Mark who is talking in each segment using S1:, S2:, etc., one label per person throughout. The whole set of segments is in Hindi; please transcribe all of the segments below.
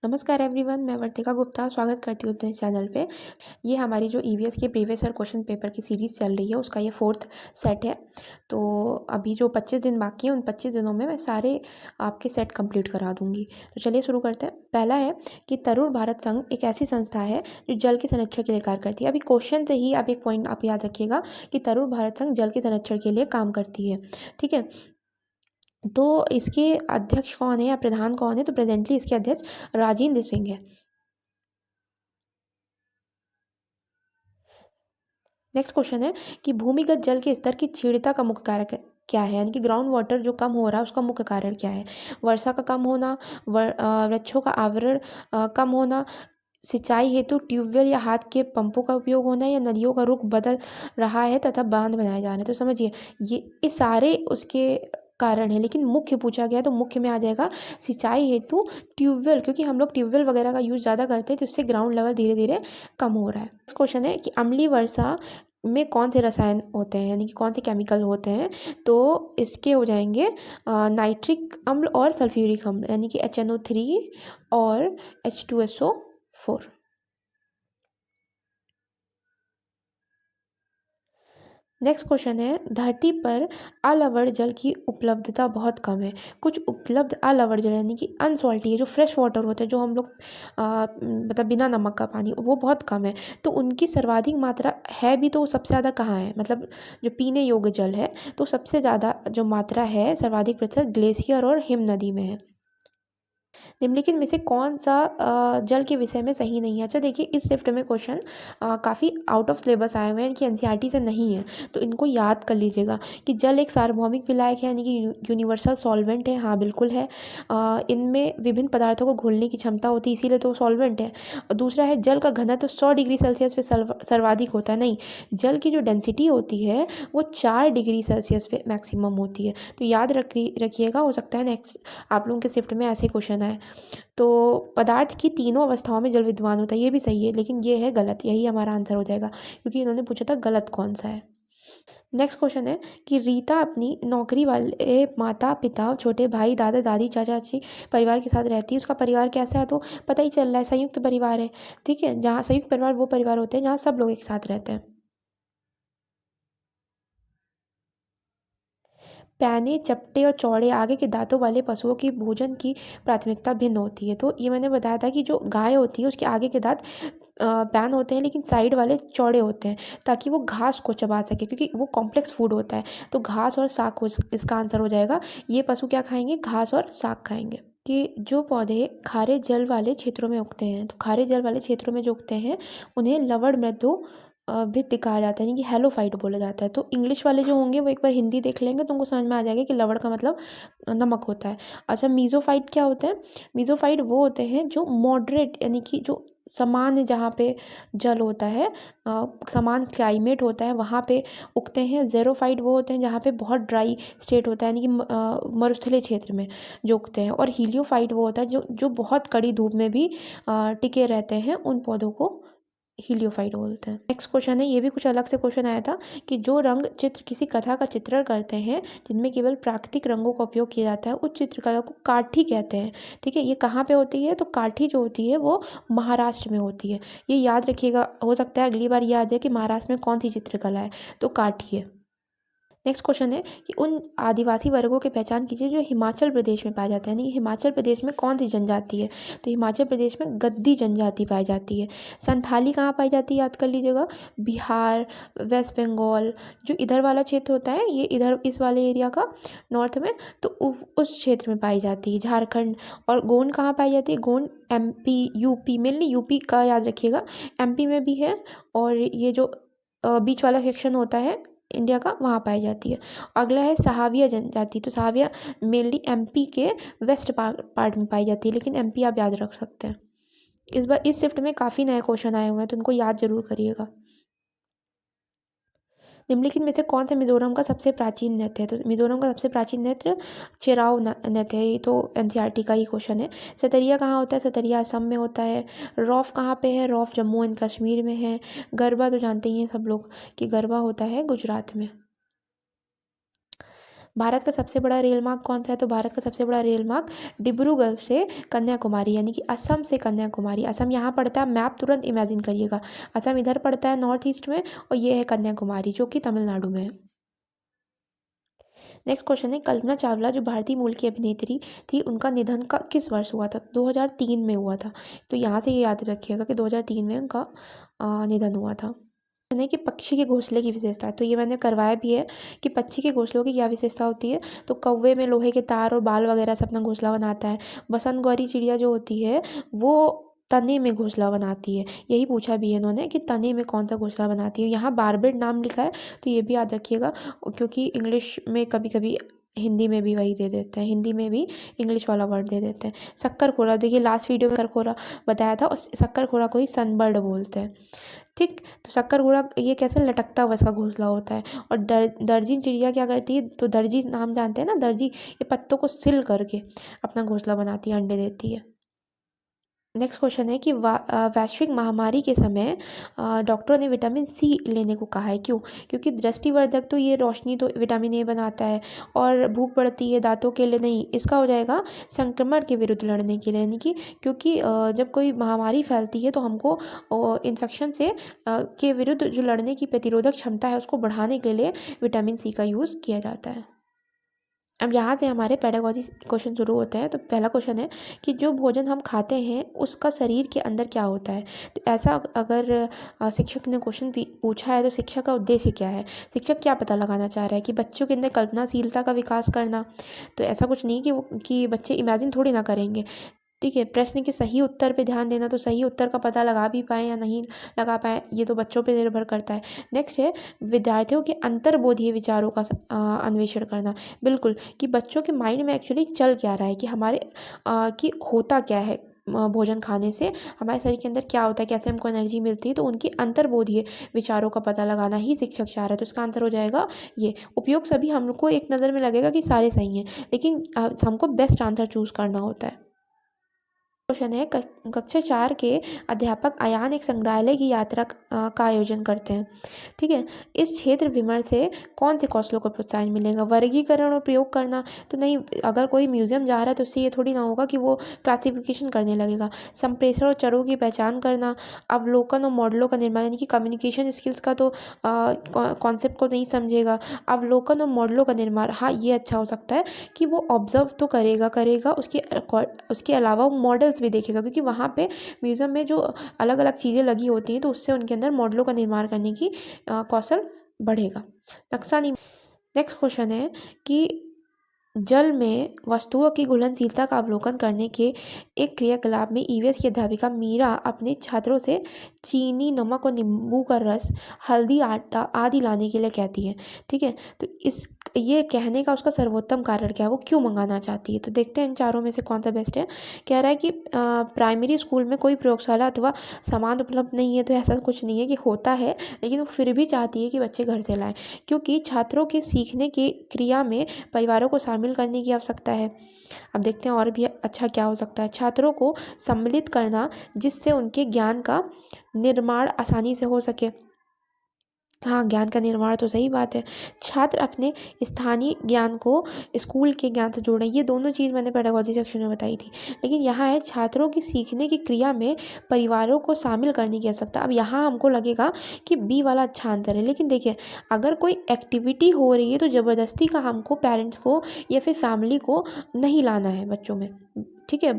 S1: नमस्कार एवरीवन, मैं वर्तिका गुप्ता स्वागत करती हूँ अपने इस चैनल पे। ये हमारी जो ईवीएस के प्रीवियस ईयर क्वेश्चन पेपर की सीरीज़ चल रही है, उसका ये 4th सेट है। तो अभी जो 25 दिन बाकी हैं, उन 25 दिनों में मैं सारे आपके सेट कंप्लीट करा दूँगी। तो चलिए शुरू करते हैं। पहला है कि तरुण भारत संघ एक ऐसी संस्था है जो जल के संरक्षण के लिए कार्य करती है। अभी क्वेश्चन से ही आप एक पॉइंट आप याद रखिएगा कि तरुण भारत संघ जल के संरक्षण के लिए काम करती है, ठीक है। तो इसके अध्यक्ष कौन है या प्रधान कौन है? तो प्रेजेंटली इसके अध्यक्ष राजेंद्र सिंह है। नेक्स्ट क्वेश्चन है कि भूमिगत जल के स्तर की क्षीणता का मुख्य कारक क्या है, यानी कि ग्राउंड वाटर जो कम हो रहा है उसका मुख्य कारण क्या है? वर्षा का कम होना, वृक्षों का आवरण कम होना, सिंचाई हेतु ट्यूबवेल या हाथ के पंपों का उपयोग होना, या नदियों का रुख बदल रहा है तथा बांध बनाए जा रहे हैं। तो समझिए ये सारे उसके कारण है, लेकिन मुख्य पूछा गया तो मुख्य में आ जाएगा सिंचाई हेतु ट्यूबवेल, क्योंकि हम लोग ट्यूबवेल वगैरह का यूज़ ज़्यादा करते हैं, तो इससे ग्राउंड लेवल धीरे धीरे कम हो रहा है। नेक्स्ट क्वेश्चन है कि अम्लीय वर्षा में कौन से रसायन होते हैं, यानी कि कौन से केमिकल होते हैं? तो इसके हो जाएंगे नाइट्रिक अम्ल और सल्फ्यूरिक अम्ल, यानी कि HNO3 और H2SO4। नेक्स्ट क्वेश्चन है धरती पर अलवण जल की उपलब्धता बहुत कम है। कुछ उपलब्ध अलवण जल यानी कि अनसॉल्टी है, जो फ्रेश वाटर होते हैं, जो हम लोग मतलब बिना नमक का पानी, वो बहुत कम है। तो उनकी सर्वाधिक मात्रा है भी, तो वो सबसे ज़्यादा कहाँ है? मतलब जो पीने योग्य जल है, तो सबसे ज़्यादा जो मात्रा है सर्वाधिक प्रतिशत ग्लेशियर और हिम नदी में है। निम्नलिखित में से कौन सा जल के विषय में सही नहीं है? अच्छा देखिए, इस शिफ्ट में क्वेश्चन काफ़ी आउट ऑफ सिलेबस आए हुए हैं, इनकी एनसीईआरटी से नहीं है, तो इनको याद कर लीजिएगा कि जल एक सार्वभौमिक विलायक है, यानी कि यूनिवर्सल सॉल्वेंट है। हाँ बिल्कुल है। इनमें विभिन्न पदार्थों को घोलने की क्षमता होती है, इसीलिए तो सॉल्वेंट है। और दूसरा है जल का घनत्व 100 डिग्री सेल्सियस पे सर्वाधिक होता है। नहीं, जल की जो डेंसिटी होती है वो 4 डिग्री सेल्सियस पे मैक्सिमम होती है। तो याद रखिएगा, हो सकता है नेक्स्ट आप लोगों के शिफ्ट में ऐसे क्वेश्चन आए। तो पदार्थ की तीनों अवस्थाओं में जल विद्यमान होता है, ये भी सही है, लेकिन ये है गलत। यही हमारा आंसर हो जाएगा, क्योंकि इन्होंने पूछा था गलत कौन सा है। नेक्स्ट क्वेश्चन है कि रीता अपनी नौकरी वाले माता पिता, छोटे भाई, दादा दादी, चाचा चाची परिवार के साथ रहती है। उसका परिवार कैसा है? तो पता ही चल रहा है, संयुक्त परिवार है, ठीक है। जहाँ संयुक्त परिवार वो परिवार होते हैं जहाँ सब लोग एक साथ रहते हैं। पैने, चपटे और चौड़े आगे के दांतों वाले पशुओं की भोजन की प्राथमिकता भिन्न होती है। तो ये मैंने बताया था कि जो गाय होती है उसके आगे के दांत पैन होते हैं, लेकिन साइड वाले चौड़े होते हैं, ताकि वो घास को चबा सके, क्योंकि वो कॉम्प्लेक्स फूड होता है। तो घास और साग को इसका आंसर हो जाएगा। ये पशु क्या खाएंगे? घास और साग खाएंगे। कि जो पौधे खारे जल वाले क्षेत्रों में उगते हैं, तो खारे जल वाले क्षेत्रों में जो उगते हैं उन्हें लवण मृदु भित्ति कहा जाता है, यानी कि हेलोफाइट बोला जाता है। तो इंग्लिश वाले जो होंगे वो एक बार हिंदी देख लेंगे तो उनको समझ में आ जाएगा कि लवण का मतलब नमक होता है। अच्छा, मीज़ोफाइट क्या होते हैं? मीज़ोफाइट वो होते हैं जो मॉडरेट, यानी कि जो समान जहाँ पे जल होता है, समान क्लाइमेट होता है, वहाँ पे उगते हैं। ज़ेरोफाइट वो होते हैं जहाँ पे बहुत ड्राई स्टेट होता है, यानी कि मरुस्थलीय क्षेत्र में जो उगते हैं। और हीलियोफाइट वो होता है जो जो बहुत कड़ी धूप में भी टिके रहते हैं, उन पौधों को हीलियोफाइट बोलते हैं। नेक्स्ट क्वेश्चन है, ये भी कुछ अलग से क्वेश्चन आया था कि जो रंग चित्र किसी कथा का चित्रण करते हैं जिनमें केवल प्राकृतिक रंगों का उपयोग किया जाता है, उस चित्रकला को काठी कहते हैं, ठीक है। ये कहाँ पे होती है? तो काठी जो होती है वो महाराष्ट्र में होती है। ये याद रखिएगा, हो सकता है अगली बार ये आ जाए कि महाराष्ट्र में कौन सी चित्रकला है, तो काठी है। नेक्स्ट क्वेश्चन है कि उन आदिवासी वर्गों की पहचान कीजिए जो हिमाचल प्रदेश में पाए जाते हैं, यानी कि हिमाचल प्रदेश में कौन सी जनजाति है? तो हिमाचल प्रदेश में गद्दी जनजाति पाई जाती है। संथाली कहाँ पाई जाती है? याद कर लीजिएगा, बिहार, वेस्ट बंगाल, जो इधर वाला क्षेत्र होता है, ये इधर इस वाले एरिया का नॉर्थ में, तो उस क्षेत्र में पाई जाती है। झारखंड। और गोंड कहाँ पाई जाती है? Gond MP, UP, mainly UP का याद रखिएगा, MP में भी है। और ये जो बीच वाला सेक्शन होता है इंडिया का, वहाँ पाई जाती है। अगला है सहाविया जनजाति। तो सहाविया मेनली MP के वेस्ट पार्ट में पाई जाती है, लेकिन MP आप याद रख सकते हैं। इस बार इस शिफ्ट में काफ़ी नए क्वेश्चन आए हुए हैं, तो उनको याद जरूर करिएगा। निम्नलिखित में से कौन सा मिजोरम का सबसे प्राचीन नृत्य है? तो मिजोरम का सबसे प्राचीन नृत्य चिराव नृत्य है। ये तो NCERT का ही क्वेश्चन है। सतरिया कहाँ होता है? सतरिया असम में होता है। रौफ कहाँ पे है? रौफ जम्मू एंड कश्मीर में है। गरबा तो जानते ही हैं सब लोग कि गरबा होता है गुजरात में। भारत का सबसे बड़ा रेल मार्ग कौन सा है? तो भारत का सबसे बड़ा रेल मार्ग डिब्रूगढ़ से कन्याकुमारी यानी कि असम से कन्याकुमारी। असम यहाँ पड़ता है, मैप तुरंत इमेजिन करिएगा। असम इधर पड़ता है नॉर्थ ईस्ट में, और ये है कन्याकुमारी जो कि तमिलनाडु में है। नेक्स्ट क्वेश्चन है, कल्पना चावला जो भारतीय मूल की अभिनेत्री थी, उनका निधन का किस वर्ष हुआ था? 2003 में हुआ था। तो यहाँ से ये याद रखिएगा कि 2003 में उनका निधन हुआ था। है कि पक्षी के घोंसले की विशेषता है, तो ये मैंने करवाया भी है कि पक्षी के घोंसलों की क्या विशेषता होती है। तो कौवे में लोहे के तार और बाल वगैरह से अपना घोंसला बनाता है। बसंत गौरी चिड़िया जो होती है वो तने में घोंसला बनाती है। यही पूछा भी है इन्होंने कि तने में कौन सा घोंसला बनाती है। यहाँ बारबेट नाम लिखा है, तो ये भी याद रखिएगा, क्योंकि इंग्लिश में कभी कभी हिंदी में भी वही दे देते हैं, हिंदी में भी इंग्लिश वाला वर्ड दे देते हैं। शक्कर खोरा, देखिए लास्ट वीडियो में शक्कर खोरा बताया था, और शक्कर खोरा को ही सनबर्ड बोलते हैं। ठीक, तो शक्कर घोड़ा ये कैसे लटकता हुआ इसका घोंसला होता है। और दर्जी चिड़िया क्या करती है? तो दर्जी नाम जानते हैं ना, दर्जी ये पत्तों को सिल करके अपना घोंसला बनाती है, अंडे देती है। नेक्स्ट क्वेश्चन है कि वैश्विक महामारी के समय डॉक्टरों ने विटामिन सी लेने को कहा है, क्यों? क्योंकि दृष्टिवर्धक तो ये रोशनी तो विटामिन ए बनाता है, और भूख बढ़ती है दांतों के लिए नहीं, इसका हो जाएगा संक्रमण के विरुद्ध लड़ने के लिए। यानी कि क्योंकि जब कोई महामारी फैलती है तो हमको इन्फेक्शन से के विरुद्ध जो लड़ने की प्रतिरोधक क्षमता है उसको बढ़ाने के लिए विटामिन सी का यूज़ किया जाता है। अब यहाँ से हमारे पेडागॉजी क्वेश्चन शुरू होते हैं। तो पहला क्वेश्चन है कि जो भोजन हम खाते हैं उसका शरीर के अंदर क्या होता है? तो ऐसा अगर शिक्षक ने क्वेश्चन पूछा है तो शिक्षक का उद्देश्य क्या है? शिक्षक क्या पता लगाना चाह रहा है कि बच्चों के अंदर कल्पनाशीलता का विकास करना? तो ऐसा कुछ नहीं कि बच्चे इमेजिन थोड़ी ना करेंगे। ठीक है, प्रश्न के सही उत्तर पे ध्यान देना, तो सही उत्तर का पता लगा भी पाएँ या नहीं लगा पाएँ ये तो बच्चों पे निर्भर करता है। नेक्स्ट है विद्यार्थियों के अंतर्बोधीय विचारों का अन्वेषण करना। बिल्कुल, कि बच्चों के माइंड में एक्चुअली चल क्या रहा है, कि हमारे कि होता क्या है भोजन खाने से, हमारे शरीर के अंदर क्या होता है, कैसे हमको एनर्जी मिलती है। तो उनकी अंतर्बोधीय विचारों का पता लगाना ही शिक्षक चाह रहा है। तो इसका आंसर हो जाएगा ये। उपयोग सभी हमको एक नज़र में लगेगा कि सारे सही हैं, लेकिन हमको बेस्ट आंसर चूज़ करना होता है। क्वेश्चन है कक्षा 4 के अध्यापक अयान एक संग्रहालय की यात्रा का आयोजन करते हैं। ठीक है, इस क्षेत्र विमर्श से कौन से कौशलों को प्रोत्साहन मिलेगा? वर्गीकरण और प्रयोग करना तो नहीं, अगर कोई म्यूजियम जा रहा है तो उससे ये थोड़ी ना होगा कि वो क्लासिफिकेशन करने लगेगा। संप्रेषण और चरों की पहचान करना, अवलोकन और मॉडलों का निर्माण, यानी कि कम्युनिकेशन स्किल्स का तो कॉन्सेप्ट को नहीं समझेगा। अवलोकन और मॉडलों का निर्माण, हाँ ये अच्छा हो सकता है कि वो ऑब्जर्व तो करेगा उसके अलावा मॉडल्स भी देखेगा, क्योंकि वहाँ पे म्यूज़ियम में जो अलग अलग चीज़ें लगी होती हैं तो उससे उनके अंदर मॉडलों का निर्माण करने की कौशल बढ़ेगा। नक्शा नहीं। नेक्स्ट क्वेश्चन है कि जल में वस्तुओं की घुलनशीलता का अवलोकन करने के एक क्रियाकलाप में ईवीएस की अध्यापिका मीरा अपने छात्रों से चीनी, नमक और नींबू का रस, हल्दी, आटा आदि लाने के लिए कहती है। ठीक है, तो ये कहने का उसका सर्वोत्तम कारण क्या है, वो क्यों मंगाना चाहती है? तो देखते हैं इन चारों में से कौन सा बेस्ट है। कह रहा है कि प्राइमरी स्कूल में कोई प्रयोगशाला अथवा सामान उपलब्ध नहीं है, तो ऐसा कुछ नहीं है कि होता है, लेकिन वो फिर भी चाहती है कि बच्चे घर से लाएं, क्योंकि छात्रों के सीखने की क्रिया में परिवारों को शामिल करने की आवश्यकता है। अब देखते हैं और भी अच्छा क्या हो सकता है। छात्रों को सम्मिलित करना जिससे उनके ज्ञान का निर्माण आसानी से हो सके। हाँ, ज्ञान का निर्माण तो सही बात है। छात्र अपने स्थानीय ज्ञान को स्कूल के ज्ञान से जोड़ें, ये दोनों चीज़ मैंने पेडागॉजी सेक्शन में बताई थी। लेकिन यहाँ है छात्रों की सीखने की क्रिया में परिवारों को शामिल करने की आवश्यकता। अब यहाँ हमको लगेगा कि बी वाला अच्छा आंसर है, लेकिन देखिए अगर कोई एक्टिविटी हो रही है तो ज़बरदस्ती का हमको पेरेंट्स को या फिर फैमिली को नहीं लाना है बच्चों में। ठीक है,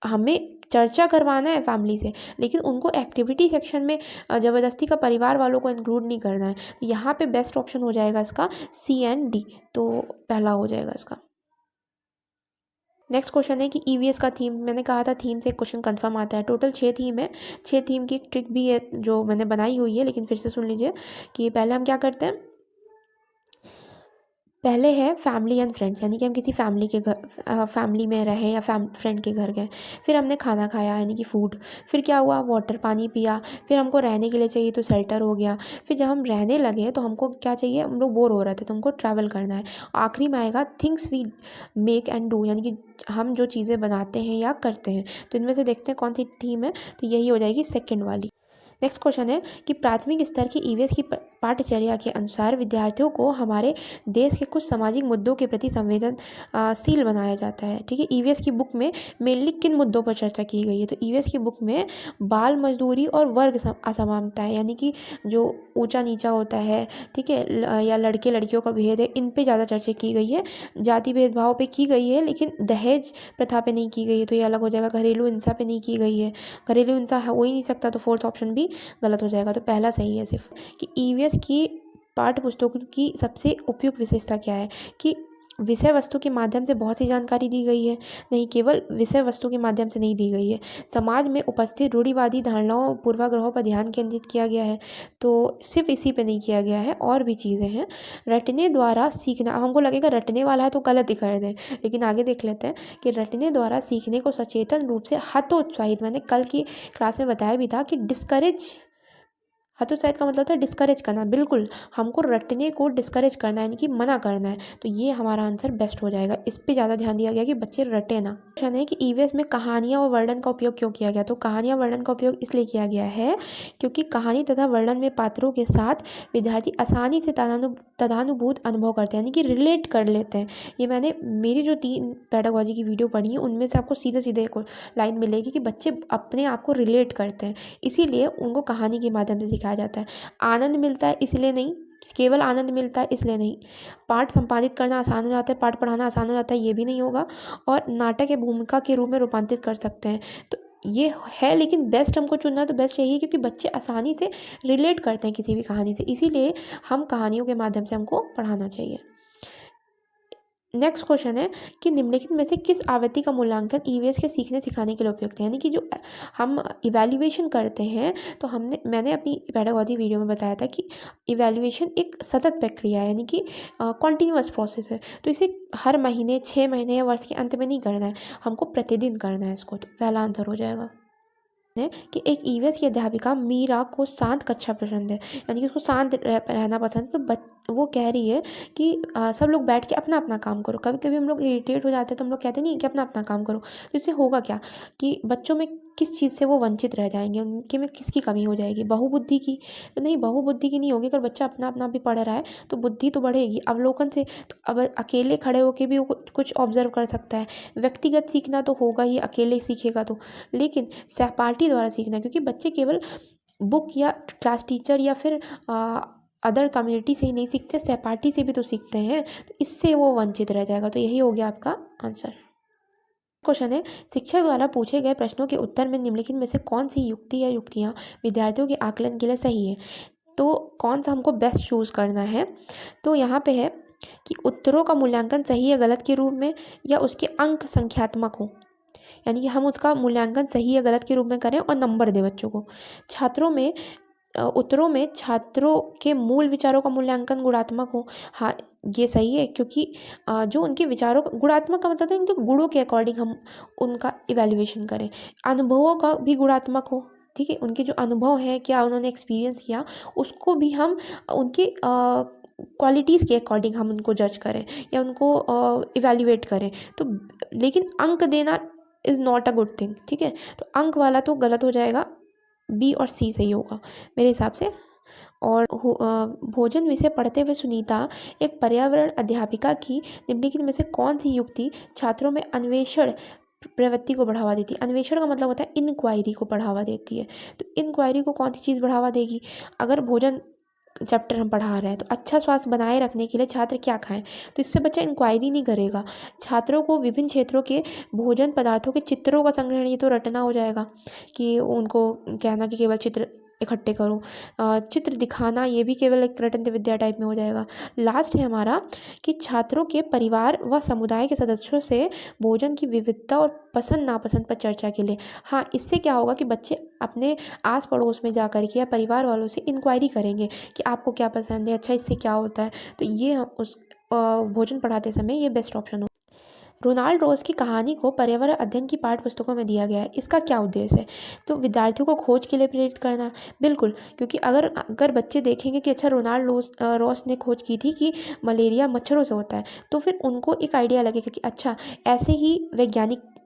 S1: हमें चर्चा करवाना है फैमिली से, लेकिन उनको एक्टिविटी सेक्शन में ज़बरदस्ती का परिवार वालों को इंक्लूड नहीं करना है। तो यहाँ पे बेस्ट ऑप्शन हो जाएगा इसका सी एंड डी, तो पहला हो जाएगा इसका। नेक्स्ट क्वेश्चन है कि ईवीएस का थीम, मैंने कहा था थीम से क्वेश्चन कंफर्म आता है। टोटल 6 थीम है, 6 थीम की एक ट्रिक भी है जो मैंने बनाई हुई है, लेकिन फिर से सुन लीजिए कि पहले हम क्या करते हैं। पहले है फैमिली एंड फ्रेंड्स, यानी कि हम किसी फैमिली के घर फैमिली में रहे या फ्रेंड के घर गए, फिर हमने खाना खाया यानी कि फूड, फिर क्या हुआ वाटर पानी पिया, फिर हमको रहने के लिए चाहिए तो शेल्टर हो गया, फिर जब हम रहने लगे तो हमको क्या चाहिए, हम लोग बोर हो रहे थे तो हमको ट्रैवल करना है। आखिरी में आएगा things we make and do, यानी कि हम जो चीज़ें बनाते हैं या करते हैं। तो इनमें से देखते हैं कौन सी थीम है, तो यही हो जाएगी सेकेंड वाली। नेक्स्ट क्वेश्चन है कि प्राथमिक स्तर की ईवीएस की पाठ्यचर्या के अनुसार विद्यार्थियों को हमारे देश के कुछ सामाजिक मुद्दों के प्रति संवेदनशील बनाया जाता है। ठीक है, ईवीएस की बुक में मेनली किन मुद्दों पर चर्चा की गई है? तो ईवीएस की बुक में बाल मजदूरी और वर्ग असमानता है, यानी कि जो ऊंचा नीचा होता है, ठीक है, या लड़के लड़कियों का भेद है, इन पे ज़्यादा चर्चा की गई है। जाति भेदभाव पे की गई है, लेकिन दहेज प्रथा पे नहीं की गई है, तो ये अलग हो जाएगा। घरेलू हिंसा पे नहीं की गई है, घरेलू हिंसा हो ही नहीं सकता, तो फोर्थ ऑप्शन भी गलत हो जाएगा। तो पहला सही है सिर्फ कि ईवीएस की पाठ्य पुस्तकों की सबसे उपयुक्त विशेषता क्या है कि विषय वस्तु के माध्यम से बहुत सी जानकारी दी गई है, नहीं केवल विषय वस्तु के माध्यम से नहीं दी गई है। समाज में उपस्थित रूढ़िवादी धारणाओं पूर्वाग्रहों पर ध्यान केंद्रित किया गया है, तो सिर्फ इसी पे नहीं किया गया है, और भी चीज़ें हैं। रटने द्वारा सीखना, हमको लगेगा रटने वाला है तो गलत ही कर दें, लेकिन आगे देख लेते हैं कि रटने द्वारा सीखने को सचेतन रूप से हतोत्साहित, मैंने कल की क्लास में बताया भी था कि डिस्करेज, हतोत्साहित का मतलब था डिस्करेज करना। बिल्कुल हमको रटने को डिस्करेज करना है, यानी कि मना करना है, तो ये हमारा आंसर बेस्ट हो जाएगा। इस पे ज़्यादा ध्यान दिया गया कि बच्चे रटे ना। क्वेश्चन है कि ईवीएस में कहानियाँ और वर्णन का उपयोग क्यों किया गया? तो कहानियाँ वर्णन का उपयोग इसलिए किया गया है क्योंकि कहानी तथा वर्णन में पात्रों के साथ विद्यार्थी आसानी से तदानुभूत अनुभव करते हैं, यानी कि रिलेट कर लेते हैं। ये मैंने मेरी जो 3 पेडागोजी की वीडियो पढ़ी है उनमें से आपको सीधे सीधे एक लाइन मिलेगी कि बच्चे अपने आप को रिलेट करते हैं, इसीलिए उनको कहानी के माध्यम से सिखाया जाता है। आनंद मिलता है इसलिए नहीं, केवल आनंद मिलता है इसलिए नहीं। पाठ संपादित करना आसान हो जाता है, पाठ पढ़ाना आसान हो जाता है, ये भी नहीं होगा। और नाटक या भूमिका के रूप में रूपांतरित कर सकते हैं, तो ये है। लेकिन बेस्ट हमको चुनना तो बेस्ट यही है क्योंकि बच्चे आसानी से रिलेट करते हैं किसी भी कहानी से, इसीलिए हम कहानियों के माध्यम से हमको पढ़ाना चाहिए। नेक्स्ट क्वेश्चन है कि निम्नलिखित में से किस आवृत्ति का मूल्यांकन ईवीएस के सीखने सिखाने के लिए उपयुक्त है? यानी कि जो हम इवैल्यूएशन करते हैं, तो मैंने अपनी पेडागोजी वीडियो में बताया था कि इवैल्यूएशन एक सतत प्रक्रिया है, यानी कि कॉन्टिन्यूअस प्रोसेस है, तो इसे हर महीने, 6 महीने या वर्ष के अंत में नहीं करना है, हमको प्रतिदिन करना है इसको। तो पहला आंसर हो जाएगा कि एक ईवीएस की अध्यापिका मीरा को शांत कक्षा पसंद है, यानी कि उसको शांत रहना पसंद है। तो वो कह रही है कि सब लोग बैठ के अपना अपना काम करो। कभी कभी हम लोग इरिटेट हो जाते हैं तो हम लोग कहते नहीं कि अपना अपना काम करो, तो इससे होगा क्या कि बच्चों में किस चीज़ से वो वंचित रह जाएंगे, उनके में किसकी कमी हो जाएगी, बहुबुद्धि की? तो नहीं, बहुबुद्धि की नहीं होगी। अगर बच्चा अपना अपना भी पढ़ रहा है तो बुद्धि तो बढ़ेगी अवलोकन से। तो अब अकेले खड़े होकर भी वो कुछ ऑब्जर्व कर सकता है। व्यक्तिगत सीखना तो होगा ही, अकेले सीखेगा तो, लेकिन सहपाठी द्वारा सीखना, क्योंकि बच्चे केवल बुक या क्लास टीचर या फिर अदर कम्युनिटी से ही नहीं सीखते, सहपाठी से भी तो सीखते हैं, तो इससे वो वंचित रह जाएगा। तो यही हो गया आपका आंसर। क्वेश्चन है शिक्षक द्वारा पूछे गए प्रश्नों के उत्तर में निम्नलिखित में से कौन सी युक्ति या युक्तियाँ विद्यार्थियों के आकलन के लिए सही है? तो कौन सा हमको बेस्ट चूज़ करना है? तो यहाँ पे है कि उत्तरों का मूल्यांकन सही या गलत के रूप में या उसके अंक संख्यात्मक हो, यानी कि हम उसका मूल्यांकन सही या गलत के रूप में करें और नंबर दें बच्चों को। उत्तरों में छात्रों के मूल विचारों का मूल्यांकन गुणात्मक हो। हाँ, ये सही है, क्योंकि जो उनके विचारों का गुणात्मक का मतलब है उनके गुणों के अकॉर्डिंग हम उनका इवैल्यूएशन करें। अनुभवों का भी गुणात्मक हो, ठीक है, उनके जो अनुभव है, क्या उन्होंने एक्सपीरियंस किया, उसको भी हम उनके क्वालिटीज़ के अकॉर्डिंग हम उनको जज करें या उनको इवैल्यूएट करें। तो लेकिन अंक देना is not a good thing, ठीक है। तो अंक वाला तो गलत हो जाएगा, बी और सी सही होगा मेरे हिसाब से। और भोजन विषय पढ़ते हुए सुनीता एक पर्यावरण अध्यापिका की निम्नलिखित में से कौन सी युक्ति छात्रों में अन्वेषण प्रवृत्ति को बढ़ावा देती है? अन्वेषण का मतलब होता है इंक्वायरी को बढ़ावा देती है। तो इंक्वायरी को कौन सी चीज़ बढ़ावा देगी? अगर भोजन चैप्टर हम पढ़ा रहे हैं तो अच्छा स्वास्थ्य बनाए रखने के लिए छात्र क्या खाएं, तो इससे बच्चा इंक्वायरी नहीं करेगा। छात्रों को विभिन्न क्षेत्रों के भोजन पदार्थों के चित्रों का संग्रहण, ये तो रटना हो जाएगा कि उनको कहना कि केवल चित्र इकट्ठे करो, चित्र दिखाना ये भी केवल एक रटन विद्या टाइप में हो जाएगा। लास्ट है हमारा कि छात्रों के परिवार व समुदाय के सदस्यों से भोजन की विविधता और पसंद नापसंद पर चर्चा के लिए। हाँ, इससे क्या होगा कि बच्चे अपने आस पड़ोस में जा कर के या परिवार वालों से इंक्वायरी करेंगे कि आपको क्या पसंद है, अच्छा इससे क्या होता है। तो ये हम उस भोजन पढ़ाते समय ये बेस्ट ऑप्शन हो। रोनाल्ड रोज की कहानी को पर्यावरण अध्ययन की पाठ्य पुस्तकों में दिया गया है, इसका क्या उद्देश्य है? तो विद्यार्थियों को खोज के लिए प्रेरित करना। बिल्कुल, क्योंकि अगर बच्चे देखेंगे कि अच्छा रोनाल्ड रोज ने खोज की थी कि मलेरिया मच्छरों से होता है, तो फिर उनको एक आइडिया लगेगा कि अच्छा ऐसे ही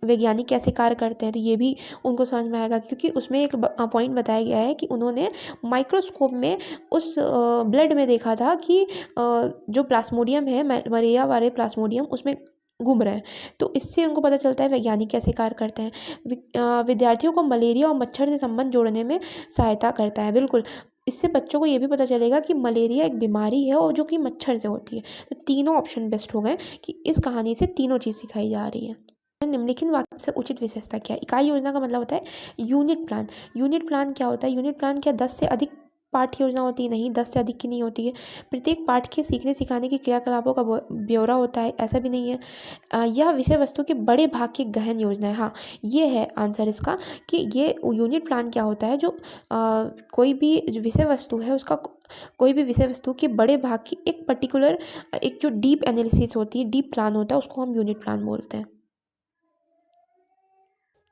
S1: वैज्ञानिक कैसे कार्य करते हैं, तो ये भी उनको समझ में आएगा, क्योंकि उसमें एक पॉइंट बताया गया है कि उन्होंने माइक्रोस्कोप में उस ब्लड में देखा था कि जो प्लाज्मोडियम है, मलेरिया वाले प्लाज्मोडियम उसमें घूम रहे हैं। तो इससे उनको पता चलता है वैज्ञानिक कैसे कार्य करते हैं। विद्यार्थियों को मलेरिया और मच्छर से संबंध जोड़ने में सहायता करता है। बिल्कुल, इससे बच्चों को ये भी पता चलेगा कि मलेरिया एक बीमारी है और जो कि मच्छर से होती है। तो तीनों ऑप्शन बेस्ट हो गए कि इस कहानी से तीनों चीज़ सिखाई जा रही है। निम्नलिखित वाक्य से उचित विशेषता क्या है? इकाई योजना का मतलब होता है यूनिट प्लान। यूनिट प्लान क्या होता है? यूनिट प्लान क्या 10 से अधिक पाठ्य योजना होती है? नहीं, 10 से अधिक की नहीं होती है। प्रत्येक पाठ के सीखने सिखाने के क्रियाकलापों का ब्यौरा होता है, ऐसा भी नहीं है। यह विषय वस्तु के बड़े भाग की गहन योजना है। हाँ, ये है आंसर इसका कि ये यूनिट प्लान क्या होता है, जो कोई भी जो विषय वस्तु है उसका कोई भी विषय वस्तु के बड़े भाग की एक पर्टिकुलर एक जो डीप एनालिसिस होती है, डीप प्लान होता है, उसको हम यूनिट प्लान बोलते हैं।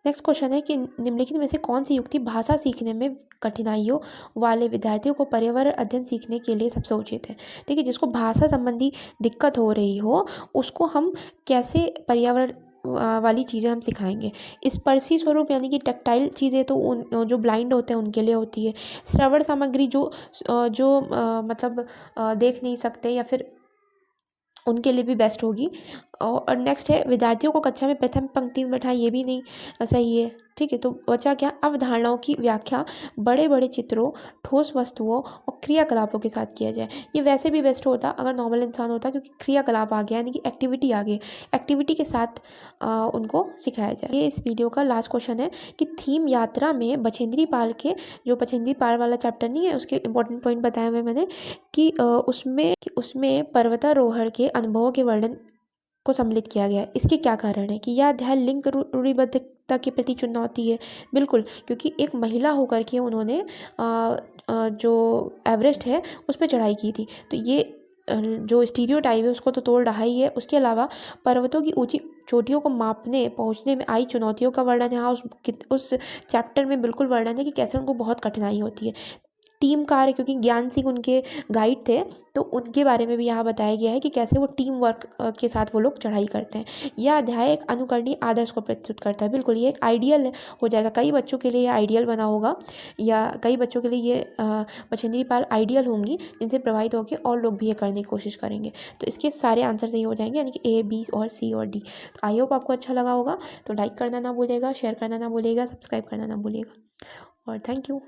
S1: नेक्स्ट क्वेश्चन है कि निम्नलिखित में से कौन सी युक्ति भाषा सीखने में कठिनाइयों वाले विद्यार्थियों को पर्यावरण अध्ययन सीखने के लिए सबसे उचित है? देखिए, जिसको भाषा संबंधी दिक्कत हो रही हो उसको हम कैसे पर्यावरण वाली चीज़ें हम सिखाएंगे। स्पर्शी स्वरूप यानी कि टैक्टाइल चीज़ें तो उन जो ब्लाइंड होते हैं उनके लिए होती है। श्रवण सामग्री जो मतलब देख नहीं सकते या फिर उनके लिए भी बेस्ट होगी। और नेक्स्ट है विद्यार्थियों को कक्षा में प्रथम पंक्ति में बैठाएं, ये भी नहीं सही है। ठीक है, तो बचा क्या? अवधारणाओं की व्याख्या बड़े बड़े चित्रों, ठोस वस्तुओं और क्रियाकलापों के साथ किया जाए। ये वैसे भी बेस्ट होता अगर नॉर्मल इंसान होता, क्योंकि क्रियाकलाप आ गया यानी कि एक्टिविटी आ गई, एक्टिविटी के साथ उनको सिखाया जाए। ये इस वीडियो का लास्ट क्वेश्चन है कि थीम यात्रा में बछेंद्री पाल के, जो बछेंद्री पाल वाला चैप्टर नहीं है उसके इंपॉर्टेंट पॉइंट बताए हुए मैंने कि उसमें पर्वतारोहण के अनुभवों के वर्णन को सम्मिलित किया गया है। इसके क्या कारण है कि यह अध्याय लिंग रूढ़िबद्धता के प्रति चुनौती है? बिल्कुल, क्योंकि एक महिला होकर के उन्होंने जो एवरेस्ट है उस पर चढ़ाई की थी, तो ये जो स्टीरियोटाइप है उसको तो तोड़ रहा ही है। उसके अलावा पर्वतों की ऊंची चोटियों को मापने पहुंचने में आई चुनौतियों का वर्णन यहाँ उस चैप्टर में बिल्कुल वर्णन है कि कैसे उनको बहुत कठिनाई होती है। टीम कार्य, क्योंकि ज्ञान सिंह उनके गाइड थे, तो उनके बारे में भी यहाँ बताया गया है कि कैसे वो टीम वर्क के साथ वो लोग चढ़ाई करते हैं। यह अध्याय एक अनुकरणीय आदर्श को प्रस्तुत करता है। बिल्कुल, ये एक आइडियल हो जाएगा, कई बच्चों के लिए ये आइडियल बना होगा, या कई बच्चों के लिए ये बछेंद्री पाल आइडियल होंगी जिनसे प्रभावित होकर और लोग भी ये करने की कोशिश करेंगे। तो इसके सारे आंसर सही हो जाएंगे, यानी कि A, B और C और D। तो आई होप आपको अच्छा लगा होगा। तो लाइक करना ना भूलिएगा, शेयर करना ना भूलिएगा, सब्सक्राइब करना ना भूलिएगा, और थैंक यू।